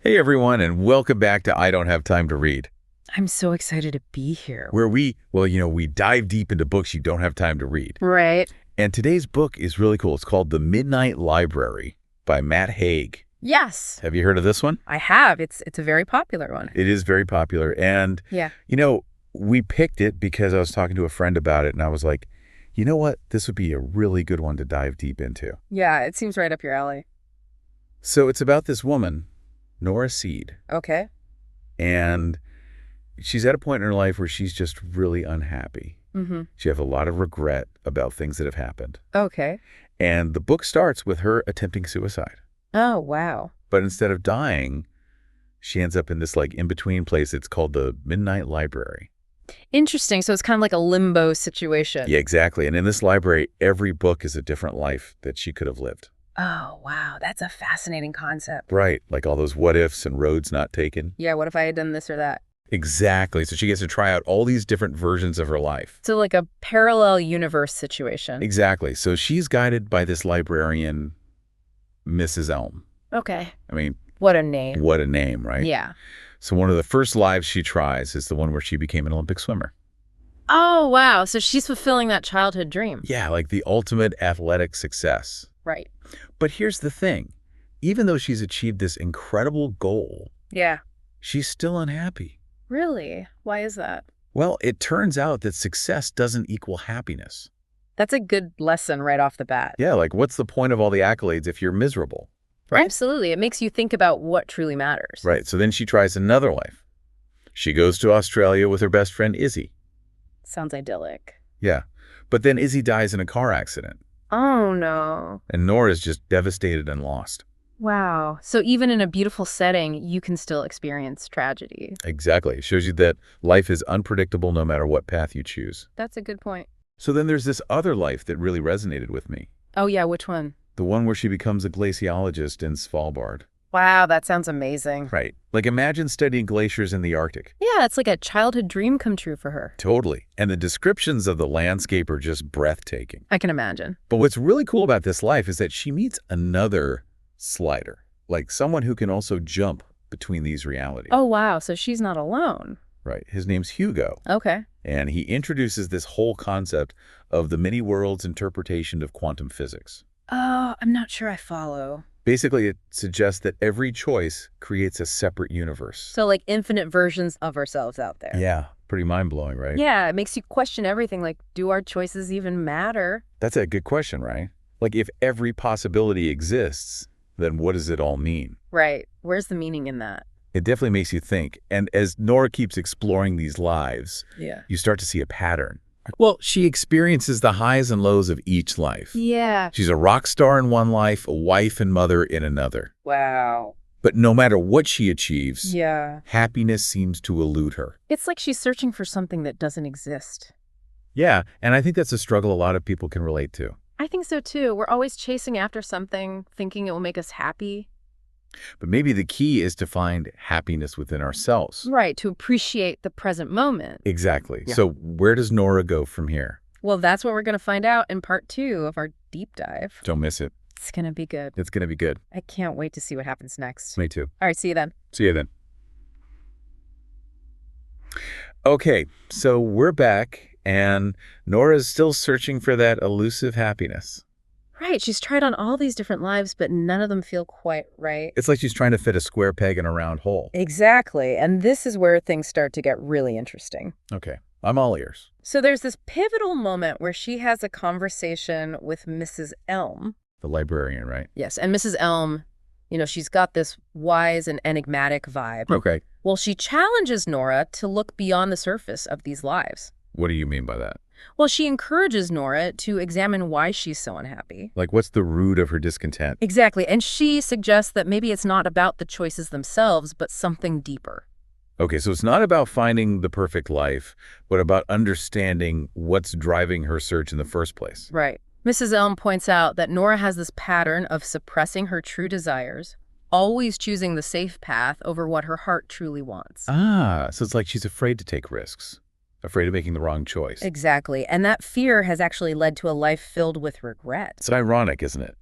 Hey everyone, and welcome back to I Don't Have Time to Read, I'm so excited to be here. where we dive deep into books you don't have time to read. Right. And today's book is really cool. It's called The Midnight Library by Matt Haig. Yes, Have you heard of this one? I have. It's a very popular one. It is very popular. And, Yeah. we picked it because I was talking to a friend about it, and I was like, you know what? This would be a really good one to dive deep into. Yeah, it seems right up your alley. So it's about this woman, Nora Seed, Okay. and she's at a point in her life where she's just really unhappy. Mm-hmm. She has a lot of regret about things that have happened. Okay. And the book starts with her attempting suicide. Oh, wow. But instead of dying, she ends up in this in-between place. It's called the Midnight Library. Interesting. So it's kind of like a limbo situation. Yeah, exactly. And in this library, every book is a different life that she could have lived. Oh, wow. That's a fascinating concept. Right. Like all those what ifs and roads not taken. Yeah, what if I had done this or that? Exactly. So she gets to try out all these different versions of her life. So like a parallel universe situation. Exactly. So she's guided by this librarian, Mrs. Elm. Okay. I mean, What a name. what a name, right? Yeah. So one of the first lives she tries is the one where she became an Olympic swimmer. Oh, wow. So she's fulfilling that childhood dream. Yeah, like the ultimate athletic success. Right. But here's the thing. Even though she's achieved this incredible goal, Yeah. she's still unhappy. Really? Why is that? Well, it turns out that success doesn't equal happiness. That's a good lesson right off the bat. Yeah, like what's the point of all the accolades if you're miserable? Right. Absolutely. It makes you think about what truly matters. Right, so then she tries another life. She goes to Australia with her best friend Izzy. Sounds idyllic. Yeah, but then Izzy dies in a car accident, Oh, no. and Nora's just devastated and lost. Wow. So even in a beautiful setting, you can still experience tragedy. Exactly. It shows you that life is unpredictable no matter what path you choose. That's a good point. So then there's this other life that really resonated with me. Oh, yeah. Which one? The one where she becomes a glaciologist in Svalbard. Wow, that sounds amazing. Right. Like imagine studying glaciers in the Arctic. Yeah, it's like a childhood dream come true for her. Totally. And the descriptions of the landscape are just breathtaking. I can imagine. But what's really cool about this life is that she meets another slider, like someone who can also jump between these realities. Oh, wow. So she's not alone. Right. His name's Hugo. Okay. And he introduces this whole concept of the many worlds interpretation of quantum physics. Oh, I'm not sure I follow. Basically, it suggests that every choice creates a separate universe. So like infinite versions of ourselves out there. Yeah, pretty mind-blowing, right? Yeah, it makes you question everything. Like, do our choices even matter? That's a good question, right? Like, if every possibility exists, then what does it all mean? Right. Where's the meaning in that? It definitely makes you think. And as Nora keeps exploring these lives, Yeah. you start to see a pattern. Well, she experiences the highs and lows of each life. Yeah. She's a rock star in one life, a wife and mother in another. Wow. But no matter what she achieves, Yeah. happiness seems to elude her. It's like she's searching for something that doesn't exist. Yeah, and I think that's a struggle a lot of people can relate to. I think so too. We're always chasing after something, thinking it will make us happy. But maybe the key is to find happiness within ourselves. Right, to appreciate the present moment. Exactly. Yeah. So where does Nora go from here? Well, that's what we're going to find out in part 2 of our deep dive. Don't miss it. It's going to be good. It's going to be good. I can't wait to see what happens next. Me too. All right, see you then. See you then. Okay, so we're back, and Nora's still searching for that elusive happiness. Right, she's tried on all these different lives, but none of them feel quite right. It's like she's trying to fit a square peg in a round hole. Exactly, and this is where things start to get really interesting. Okay, I'm all ears. So there's this pivotal moment where she has a conversation with Mrs. Elm. The librarian, right? Yes, and Mrs. Elm, she's got this wise and enigmatic vibe. Okay. Well, she challenges Nora to look beyond the surface of these lives. What do you mean by that? Well, she encourages Nora to examine why she's so unhappy. Like, what's the root of her discontent? Exactly, and she suggests that maybe it's not about the choices themselves, but something deeper. Okay, so it's not about finding the perfect life, but about understanding what's driving her search in the first place. Right. Mrs. Elm points out that Nora has this pattern of suppressing her true desires, always choosing the safe path over what her heart truly wants. Ah, so it's like she's afraid to take risks, afraid of making the wrong choice. Exactly, and that fear has actually led to a life filled with regret. It's ironic, isn't it?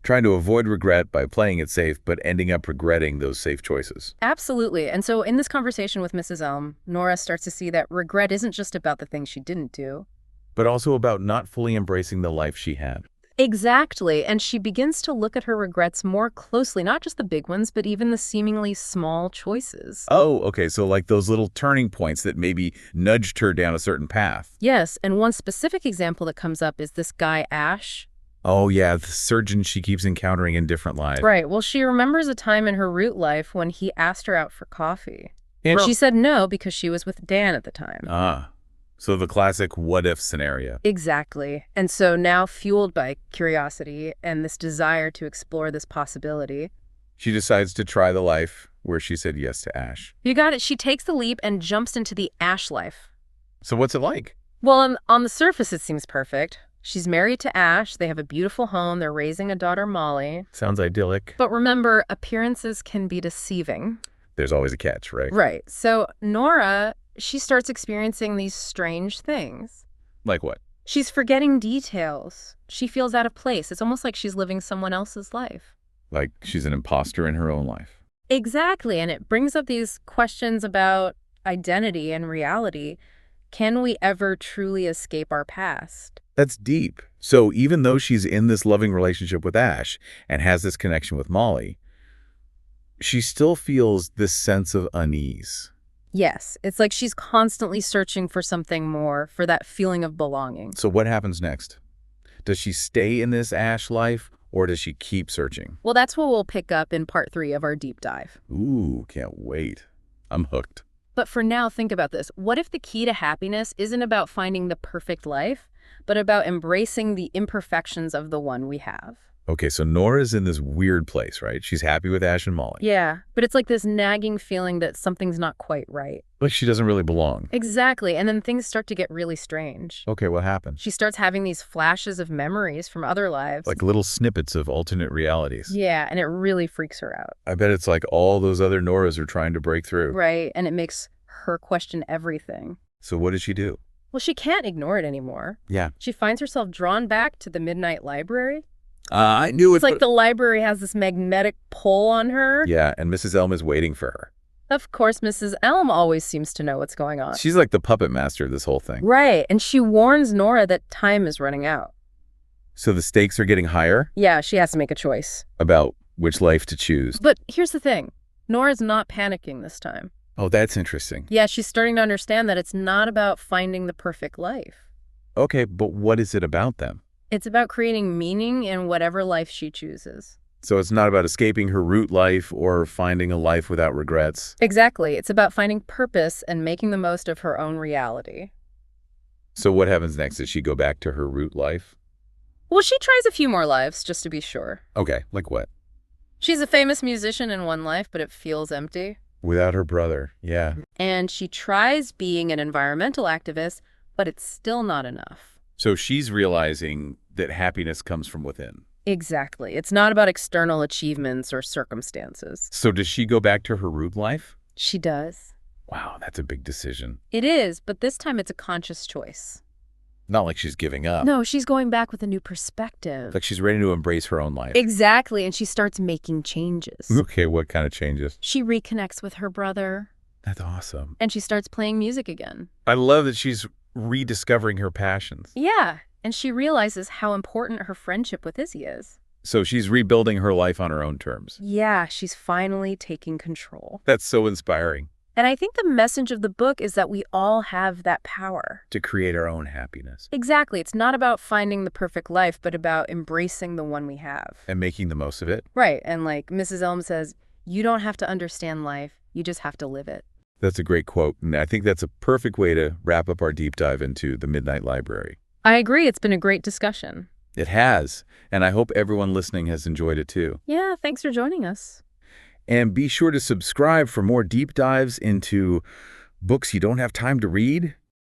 Trying to avoid regret by playing it safe, but ending up regretting those safe choices. Absolutely. And so in this conversation with Mrs. Elm, Nora starts to see that regret isn't just about the things she didn't do. But also about not fully embracing the life she had. Exactly. And she begins to look at her regrets more closely, not just the big ones, but even the seemingly small choices. Oh, okay, so like those little turning points that maybe nudged her down a certain path. Yes, and one specific example that comes up is this guy, Ash. Oh, yeah, the surgeon she keeps encountering in different lives. Right. Well, she remembers a time in her root life when he asked her out for coffee. And She said no because she was with Dan at the time. So the classic what-if scenario. Exactly. And so now, fueled by curiosity and this desire to explore this possibility, She decides to try the life where she said yes to Ash. you got it, she takes the leap and jumps into the Ash life. So what's it like? Well, on the surface, it seems perfect. She's married to Ash. They have a beautiful home. They're raising a daughter, Molly. Sounds idyllic. But remember, appearances can be deceiving. There's always a catch, right? Right. So Nora, she starts experiencing these strange things. Like what? She's forgetting details. She feels out of place. It's almost like she's living someone else's life. Like she's an imposter in her own life. Exactly. And it brings up these questions about identity and reality. Can we ever truly escape our past? That's deep. So even though she's in this loving relationship with Ash and has this connection with Molly, she still feels this sense of unease. Yes, it's like she's constantly searching for something more, for that feeling of belonging. So what happens next? Does she stay in this Ash life or does she keep searching? Well, that's what we'll pick up in part 3 of our deep dive. Ooh, can't wait. I'm hooked. But for now, think about this. What if the key to happiness isn't about finding the perfect life, but about embracing the imperfections of the one we have? Okay, so Nora's in this weird place, right? She's happy with Ash and Molly. Yeah, but it's like this nagging feeling that something's not quite right. Like she doesn't really belong. Exactly, and then things start to get really strange. Okay, what happened? She starts having these flashes of memories from other lives. Like little snippets of alternate realities. Yeah, and it really freaks her out. I bet it's like all those other Noras are trying to break through. Right, and it makes her question everything. So what does she do? Well, she can't ignore it anymore. Yeah. She finds herself drawn back to the Midnight Library. I knew it. It's like the library has this magnetic pull on her. Yeah, and Mrs. Elm is waiting for her. Of course, Mrs. Elm always seems to know what's going on. She's like the puppet master of this whole thing. Right, and she warns Nora that time is running out. So the stakes are getting higher Yeah, she has to make a choice. about which life to choose. But here's the thing. Nora's not panicking this time. Oh, that's interesting. Yeah, she's starting to understand that it's not about finding the perfect life. Okay, but what is it about them? It's about creating meaning in whatever life she chooses. So it's not about escaping her root life or finding a life without regrets. Exactly. It's about finding purpose and making the most of her own reality. So what happens next? Does she go back to her root life? Well, she tries a few more lives, just to be sure. Okay, like what? She's a famous musician in one life, but it feels empty. Without her brother, yeah. And she tries being an environmental activist, but it's still not enough. So she's realizing that happiness comes from within. Exactly. It's not about external achievements or circumstances. So does she go back to her root life? She does. Wow, that's a big decision. It is, but this time it's a conscious choice. Not like she's giving up. No, she's going back with a new perspective. Like she's ready to embrace her own life. Exactly, and she starts making changes. Okay, what kind of changes? She reconnects with her brother, That's awesome. and she starts playing music again. I love that she's rediscovering her passions. Yeah, and she realizes how important her friendship with Izzy is. So she's rebuilding her life on her own terms. Yeah, she's finally taking control. That's so inspiring. And I think the message of the book is that we all have that power. To create our own happiness. Exactly. It's not about finding the perfect life, but about embracing the one we have. And making the most of it. Right. And like Mrs. Elm says, you don't have to understand life. You just have to live it. That's a great quote. And I think that's a perfect way to wrap up our deep dive into the Midnight Library. I agree. It's been a great discussion. It has. And I hope everyone listening has enjoyed it too. Yeah, thanks for joining us. And be sure to subscribe for more deep dives into books you don't have time to read